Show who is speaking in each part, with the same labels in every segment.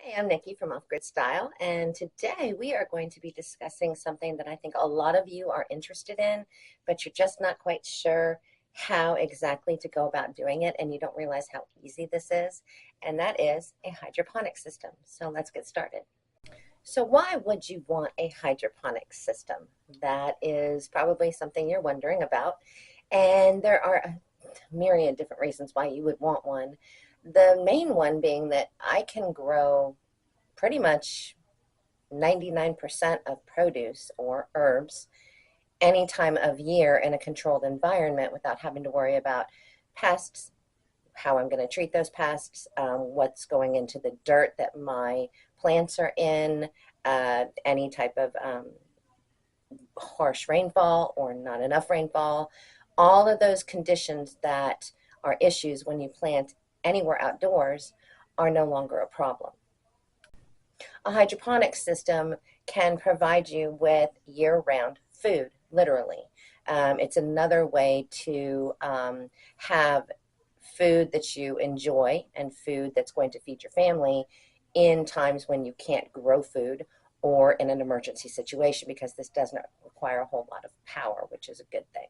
Speaker 1: Hi, I'm Nikki from Off Grid Style, and today we are going to be discussing something that I think a lot of you are interested in, but you're just not quite sure how exactly to go about doing it, and you don't realize how easy this is, and that is a hydroponic system. So let's get started. So why would you want a hydroponic system? That is probably something you're wondering about, and there are a myriad different reasons why you would want one. The main one being that I can grow pretty much 99% of produce or herbs any time of year in a controlled environment without having to worry about pests, how I'm going to treat those pests, what's going into the dirt that my plants are in, any type of harsh rainfall or not enough rainfall. All of those conditions that are issues when you plant anywhere outdoors are no longer a problem. A hydroponic system can provide you with year-round food, literally. It's another way to have food that you enjoy and food that's going to feed your family in times when you can't grow food or in an emergency situation, because this does not require a whole lot of power, which is a good thing.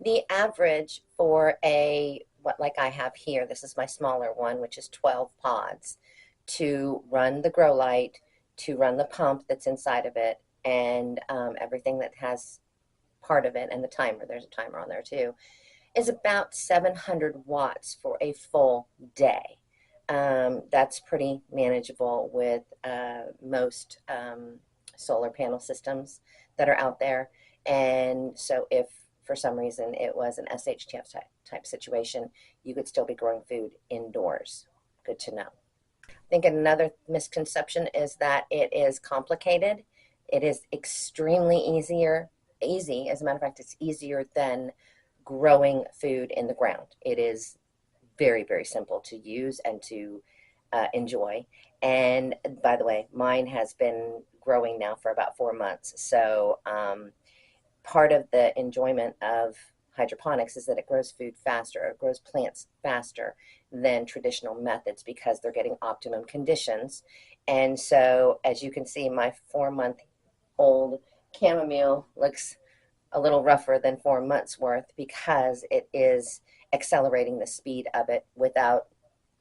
Speaker 1: The average for what like I have here, this is my smaller one, which is 12 pods, to run the grow light, to run the pump that's inside of it, and everything that has part of it, and the timer, there's a timer on there too, is about 700 watts for a full day. That's pretty manageable with most solar panel systems that are out there. And so if for some reason it was an SHTF type situation, you could still be growing food indoors. Good to know. I think another misconception is that it is complicated. It is extremely easy. As a matter of fact, it's easier than growing food in the ground. It is very, very simple to use and to enjoy. And by the way, mine has been growing now for about 4 months. So part of the enjoyment of hydroponics is that it grows food faster. It grows plants faster than traditional methods because they're getting optimum conditions. And so as you can see, my 4-month-old chamomile looks a little rougher than 4 months worth because it is accelerating the speed of it without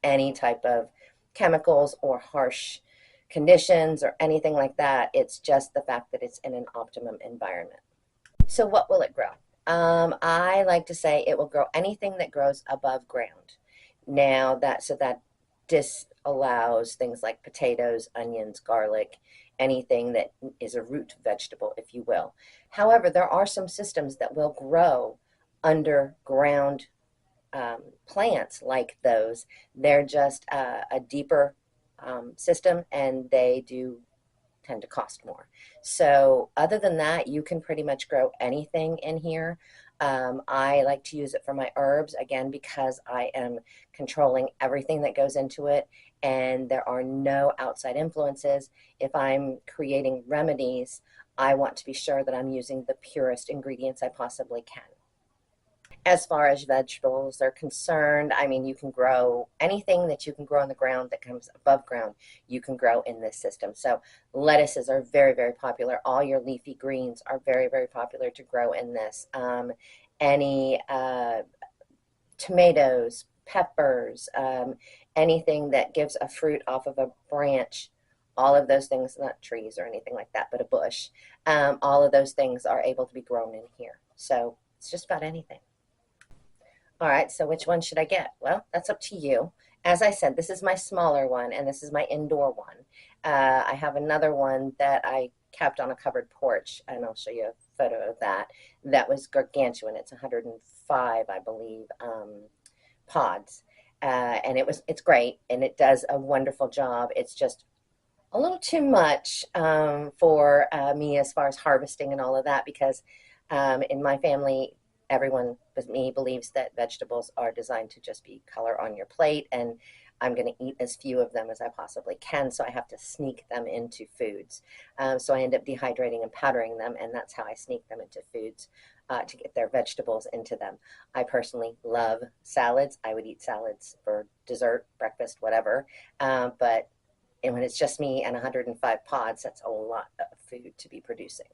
Speaker 1: any type of chemicals or harsh conditions or anything like that. It's just the fact that it's in an optimum environment. So what will it grow? I like to say it will grow anything that grows above ground. Now that disallows things like potatoes, onions, garlic, anything that is a root vegetable, if you will. However, there are some systems that will grow underground plants like those. They're just a deeper system, and they do tend to cost more. So other than that, you can pretty much grow anything in here. I like to use it for my herbs, again, because I am controlling everything that goes into it, and there are no outside influences. If I'm creating remedies, I want to be sure that I'm using the purest ingredients I possibly can. As far as vegetables are concerned, I mean, you can grow anything that you can grow on the ground that comes above ground, you can grow in this system. So lettuces are very, very popular. All your leafy greens are very, very popular to grow in this. Any tomatoes, peppers, anything that gives a fruit off of a branch, all of those things, not trees or anything like that, but a bush, all of those things are able to be grown in here. So it's just about anything. All right, so which one should I get? Well, that's up to you. As I said, this is my smaller one, and this is my indoor one. I have another one that I kept on a covered porch, and I'll show you a photo of that. That was gargantuan. It's 105, I believe, pods. And it's great, and it does a wonderful job. It's just a little too much for me as far as harvesting and all of that, because in my family, everyone but me believes that vegetables are designed to just be color on your plate, and I'm going to eat as few of them as I possibly can, so I have to sneak them into foods. So I end up dehydrating and powdering them, and that's how I sneak them into foods to get their vegetables into them. I personally love salads. I would eat salads for dessert, breakfast, whatever, but And when it's just me and 105 pods, that's a lot of food to be producing.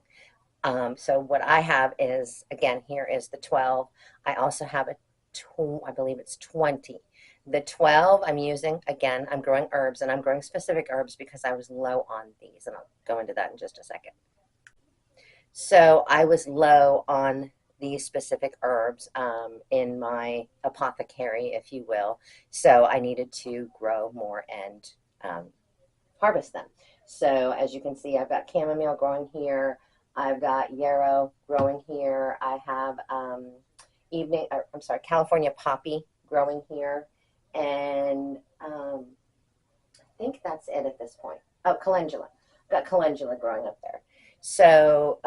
Speaker 1: So what I have is, again, here is the 12. I also have I believe it's 20. The 12 I'm using, again, I'm growing herbs, and I'm growing specific herbs because I was low on these, and I'll go into that in just a second. So I was low on these specific herbs in my apothecary, if you will. So I needed to grow more and harvest them. So as you can see, I've got chamomile growing here. I've got yarrow growing here. I have California poppy growing here. And I think that's it at this point. Oh, calendula. I've got calendula growing up there. So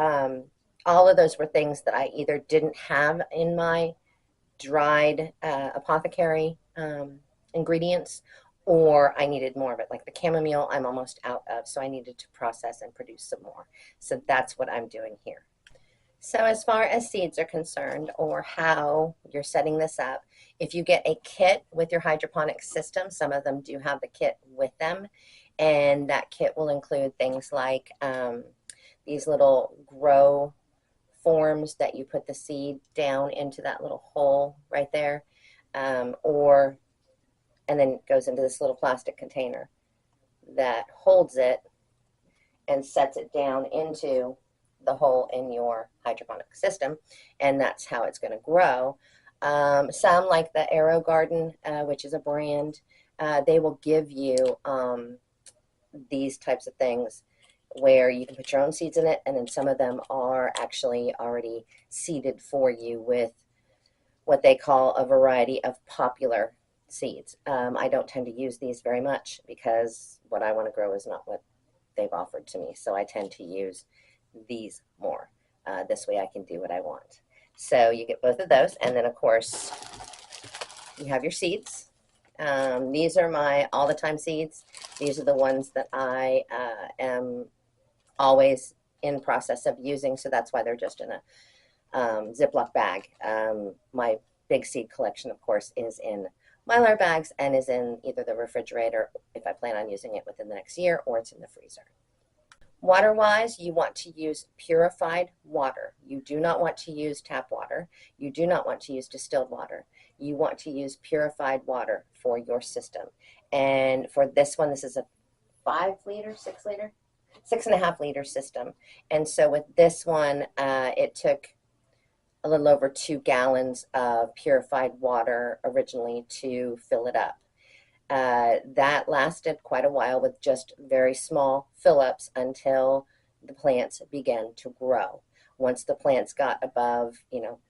Speaker 1: all of those were things that I either didn't have in my dried apothecary ingredients, or I needed more of it. Like the chamomile, I'm almost out of, so I needed to process and produce some more. So that's what I'm doing here. So as far as seeds are concerned, or how you're setting this up, if you get a kit with your hydroponics system, some of them do have the kit with them, and that kit will include things like these little grow forms that you put the seed down into that little hole right there, and then it goes into this little plastic container that holds it and sets it down into the hole in your hydroponic system, and that's how it's going to grow. Some, like the Arrow Garden, which is a brand, they will give you these types of things where you can put your own seeds in it, and then some of them are actually already seeded for you with what they call a variety of popular seeds. I don't tend to use these very much because what I want to grow is not what they've offered to me, so I tend to use these more. This way I can do what I want. So you get both of those, and then of course you have your seeds. These are my all-the-time seeds. These are the ones that I am always in process of using, so that's why they're just in a Ziploc bag. My big seed collection, of course, is in Mylar bags and is in either the refrigerator if I plan on using it within the next year, or it's in the freezer. Water-wise, you want to use purified water. You do not want to use tap water. You do not want to use distilled water. You want to use purified water for your system. And for this one, this is a 5-liter, 6-liter? 6.5-liter system. And so with this one, it took a little over 2 gallons of purified water originally to fill it up. That lasted quite a while with just very small fill-ups until the plants began to grow. Once the plants got above,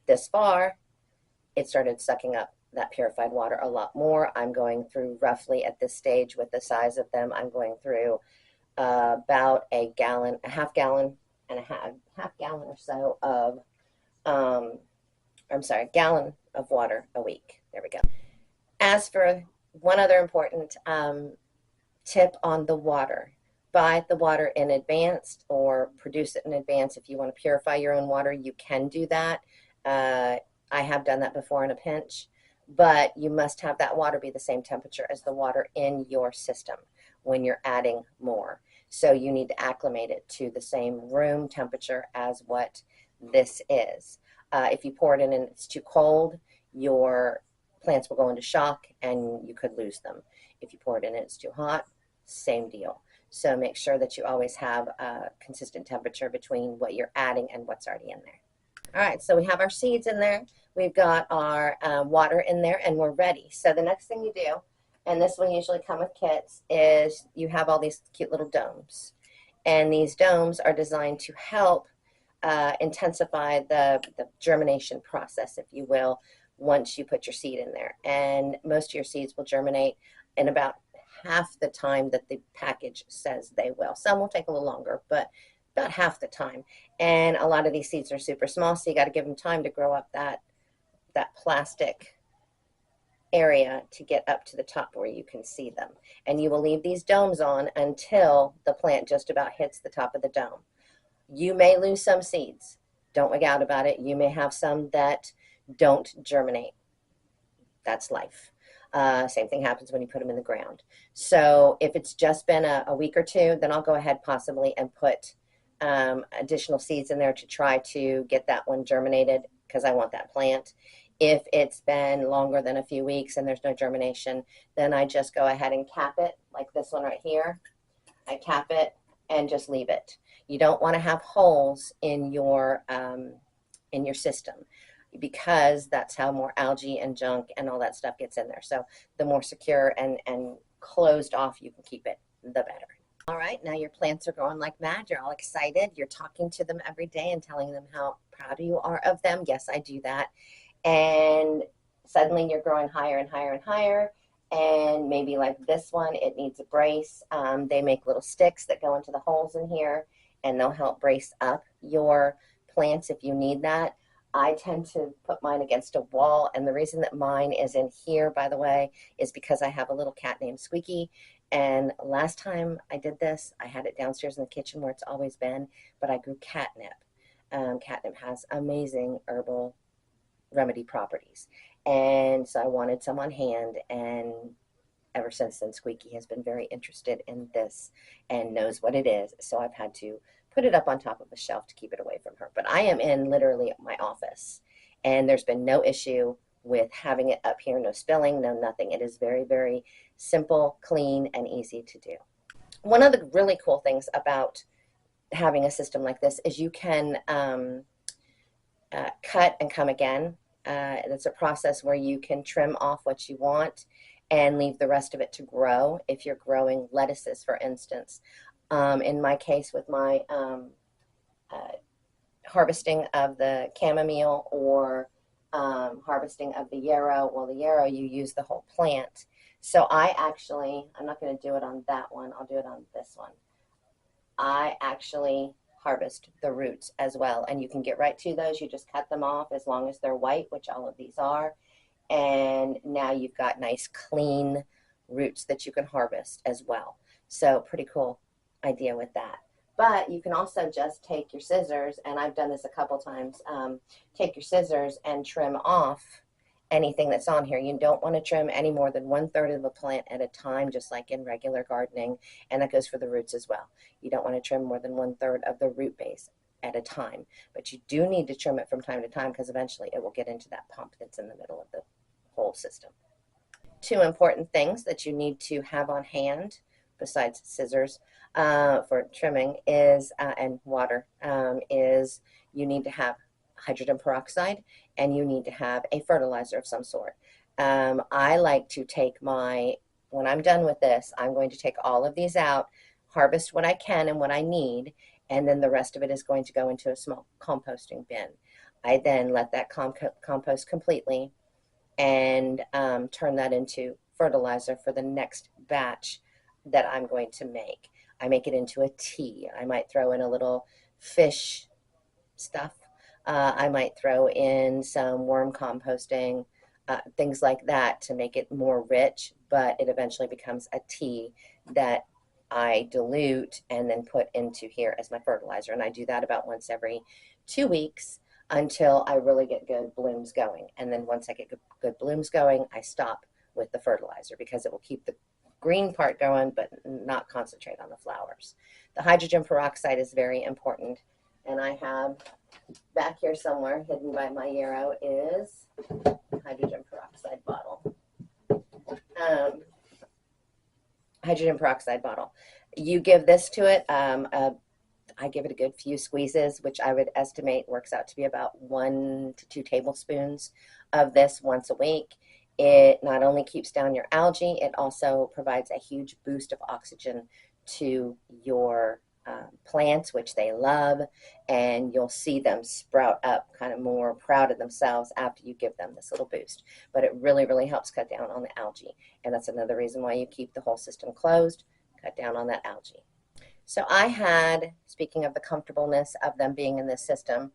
Speaker 1: this far, it started sucking up that purified water a lot more. I'm going through roughly at this stage with the size of them, I'm going through about a gallon, a half gallon or so of, gallon of water a week. There we go. As for one other important tip on the water, buy the water in advance or produce it in advance. If you want to purify your own water, you can do that. I have done that before in a pinch, but you must have that water be the same temperature as the water in your system when you're adding more. So you need to acclimate it to the same room temperature as what this is. If you pour it in and it's too cold, your plants will go into shock and you could lose them. If you pour it in and it's too hot, same deal. So make sure that you always have a consistent temperature between what you're adding and what's already in there. All right, so we have our seeds in there. We've got our water in there, and we're ready. So the next thing you do, and this will usually come with kits, is you have all these cute little domes. And these domes are designed to help intensify the germination process, if you will, once you put your seed in there. And most of your seeds will germinate in about half the time that the package says they will. Some will take a little longer, but about half the time. And a lot of these seeds are super small, so you got to give them time to grow up that plastic area to get up to the top where you can see them. And you will leave these domes on until the plant just about hits the top of the dome. You may lose some seeds. Don't wig out about it. You may have some that don't germinate. That's life. Same thing happens when you put them in the ground. So if it's just been a week or two, then I'll go ahead possibly and put additional seeds in there to try to get that one germinated, because I want that plant. If it's been longer than a few weeks and there's no germination, then I just go ahead and cap it, like this one right here. I cap it and just leave it. You don't want to have holes in your system, because that's how more algae and junk and all that stuff gets in there. So the more secure and closed off you can keep it, the better. All right, now your plants are growing like mad. You're all excited. You're talking to them every day and telling them how proud you are of them. Yes, I do that. And suddenly you're growing higher and higher and higher. And maybe like this one, it needs a brace. They make little sticks that go into the holes in here, and they'll help brace up your plants if you need that. I tend to put mine against a wall, and the reason that mine is in here, by the way, is because I have a little cat named Squeaky. And last time I did this, I had it downstairs in the kitchen where it's always been, but I grew catnip. Catnip has amazing herbal remedy properties, and so I wanted some on hand, and ever since then Squeaky has been very interested in this and knows what it is, so I've had to put it up on top of a shelf to keep it away from her. But I am in literally my office, and there's been no issue with having it up here, no spilling, no nothing. It is very, very simple, clean, and easy to do. One of the really cool things about having a system like this is you can cut and come again. It's a process where you can trim off what you want and leave the rest of it to grow. If you're growing lettuces, for instance, in my case with my harvesting of the chamomile or harvesting of the yarrow, well, the yarrow you use the whole plant. So I'm not going to do it on that one, I'll do it on this one. I actually harvest the roots as well, and you can get right to those. You just cut them off as long as they're white, which all of these are, and now you've got nice clean roots that you can harvest as well. So pretty cool idea with that. But you can also just take your scissors, and I've done this a couple times, take your scissors and trim off anything that's on here. You don't want to trim any more than 1/3 of a plant at a time, just like in regular gardening, and that goes for the roots as well. You don't want to trim more than 1/3 of the root base at a time, but you do need to trim it from time to time, because eventually it will get into that pump that's in the middle of the whole system. Two important things that you need to have on hand besides scissors for trimming is and water is you need to have hydrogen peroxide, and you need to have a fertilizer of some sort. I like to take when I'm done with this, I'm going to take all of these out, harvest what I can and what I need, and then the rest of it is going to go into a small composting bin. I then let that compost completely and turn that into fertilizer for the next batch that I'm going to make. I make it into a tea. I might throw in a little fish stuff. I might throw in some worm composting, things like that to make it more rich, but it eventually becomes a tea that I dilute and then put into here as my fertilizer. And I do that about once every 2 weeks until I really get good blooms going. And then once I get good blooms going, I stop with the fertilizer, because it will keep the green part going but not concentrate on the flowers. The hydrogen peroxide is very important, and I have back here somewhere hidden by my yarrow is hydrogen peroxide bottle. Hydrogen peroxide bottle. You give this to it, I give it a good few squeezes, which I would estimate works out to be about 1 to 2 tablespoons of this once a week. It not only keeps down your algae, it also provides a huge boost of oxygen to your plants, which they love, and you'll see them sprout up kind of more proud of themselves after you give them this little boost. But it really, really helps cut down on the algae, and that's another reason why you keep the whole system closed, cut down on that algae. So I had, speaking of the comfortableness of them being in this system,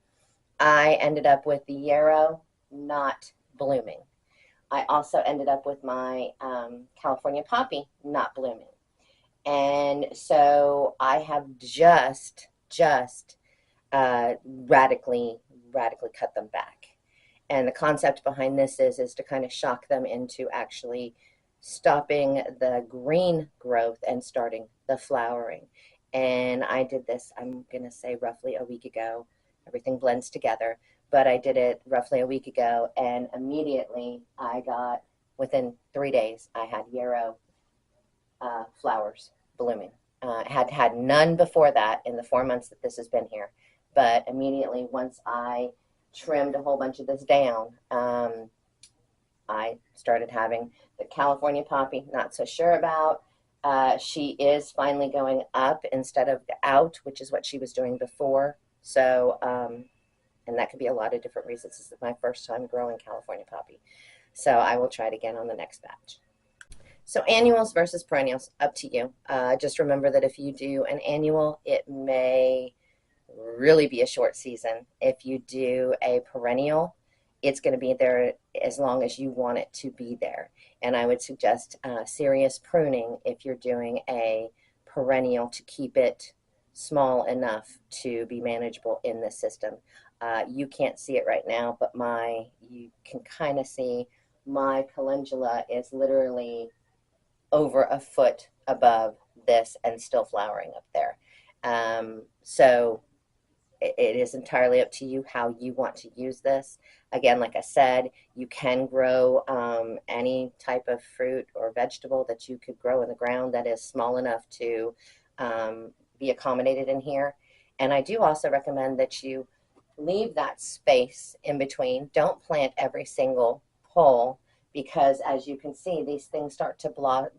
Speaker 1: I ended up with the yarrow not blooming. I also ended up with my California poppy not blooming. And so I have just radically cut them back. And the concept behind this is to kind of shock them into actually stopping the green growth and starting the flowering. And I did this, I'm going to say roughly a week ago. Everything blends together, but I did it roughly a week ago, and immediately I got, within 3 days, I had yarrow flowers blooming. Had none before that in the 4 months that this has been here, but immediately once I trimmed a whole bunch of this down, I started having the California poppy. Not so sure about. She is finally going up instead of out, which is what she was doing before. So, and that could be a lot of different reasons. This is my first time growing California poppy. So I will try it again on the next batch. So annuals versus perennials, up to you. Just remember that if you do an annual, it may really be a short season. If you do a perennial, it's going to be there as long as you want it to be there. And I would suggest serious pruning if you're doing a perennial to keep it small enough to be manageable in this system. You can't see it right now, but you can kind of see my calendula is literally over a foot above this and still flowering up there. So it is entirely up to you how you want to use this. Again, like I said, you can grow any type of fruit or vegetable that you could grow in the ground that is small enough to be accommodated in here. And I do also recommend that you leave that space in between. Don't plant every single pole, because as you can see, these things start to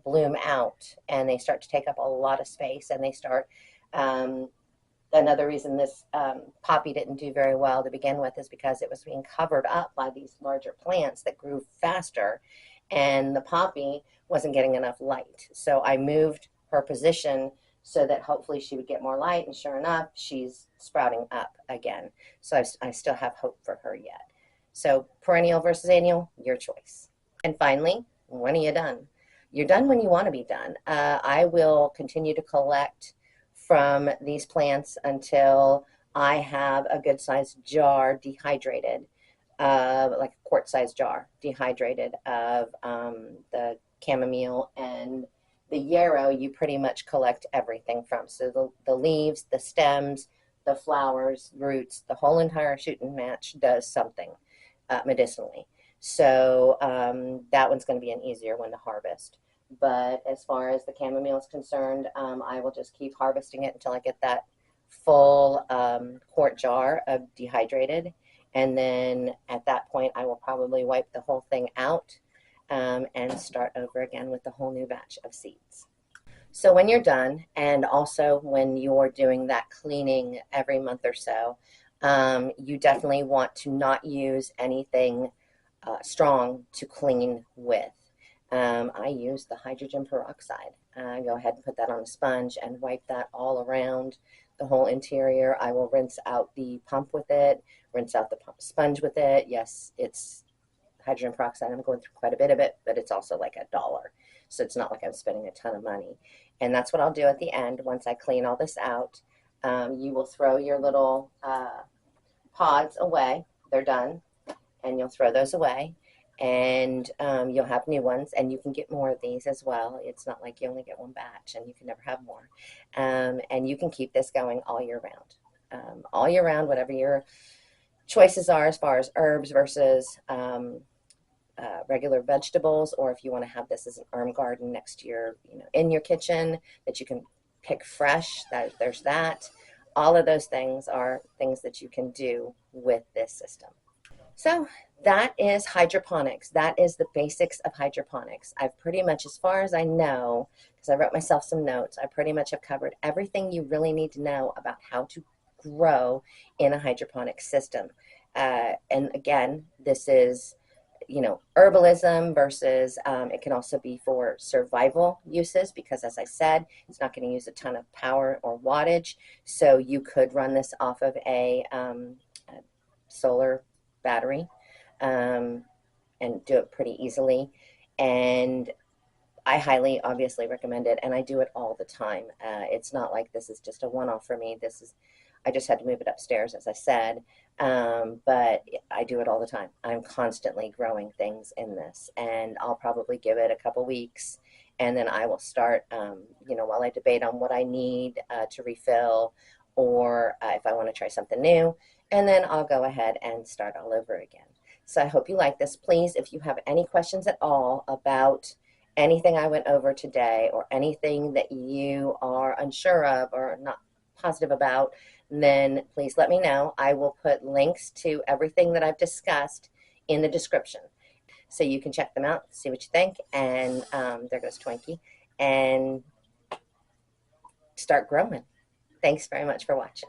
Speaker 1: bloom out and they start to take up a lot of space, and they start, another reason this poppy didn't do very well to begin with is because it was being covered up by these larger plants that grew faster, and the poppy wasn't getting enough light. So I moved her position so that hopefully she would get more light, and sure enough, she's sprouting up again. So I still have hope for her yet. So perennial versus annual, your choice. And finally, when are you done? You're done when you want to be done. I will continue to collect from these plants until I have a good sized jar dehydrated, like a quart sized jar dehydrated of the chamomile and the yarrow. You pretty much collect everything from. So the leaves, the stems, the flowers, roots, the whole entire shooting match does something medicinally. So that one's going to be an easier one to harvest. But as far as the chamomile is concerned, I will just keep harvesting it until I get that full quart jar of dehydrated. And then at that point, I will probably wipe the whole thing out and start over again with a whole new batch of seeds. So when you're done, and also when you're doing that cleaning every month or so, you definitely want to not use anything strong to clean with. I use the hydrogen peroxide. Go ahead and put that on a sponge and wipe that all around the whole interior. I will rinse out the pump with it, rinse out the sponge with it. Yes, it's hydrogen peroxide. I'm going through quite a bit of it, but it's also like $1. So it's not like I'm spending a ton of money. And that's what I'll do at the end. Once I clean all this out, you will throw your little pods away. They're done. And you'll throw those away. And you'll have new ones, and you can get more of these as well. It's not like you only get one batch and you can never have more. And you can keep this going all year round. All year round, whatever your choices are as far as herbs versus regular vegetables, or if you want to have this as an herb garden next to your, in your kitchen that you can pick fresh, there's that. All of those things are things that you can do with this system. So that is hydroponics. That is the basics of hydroponics. I've pretty much, as far as I know, because I wrote myself some notes, I pretty much have covered everything you really need to know about how to grow in a hydroponic system. And again, this is, herbalism versus it can also be for survival uses, because as I said, it's not going to use a ton of power or wattage. So you could run this off of a solar battery and do it pretty easily. And I highly obviously recommend it, and I do it all the time. It's not like this is just a one-off for me. I just had to move it upstairs, as I said. But I do it all the time. I'm constantly growing things in this, and I'll probably give it a couple weeks, and then I will start, while I debate on what I need to refill, or if I want to try something new, and then I'll go ahead and start all over again. So I hope you like this. Please, if you have any questions at all about anything I went over today, or anything that you are unsure of or not positive about, then please let me know. I will put links to everything that I've discussed in the description, so you can check them out, see what you think, and there goes Twinkie, and start growing. Thanks very much for watching.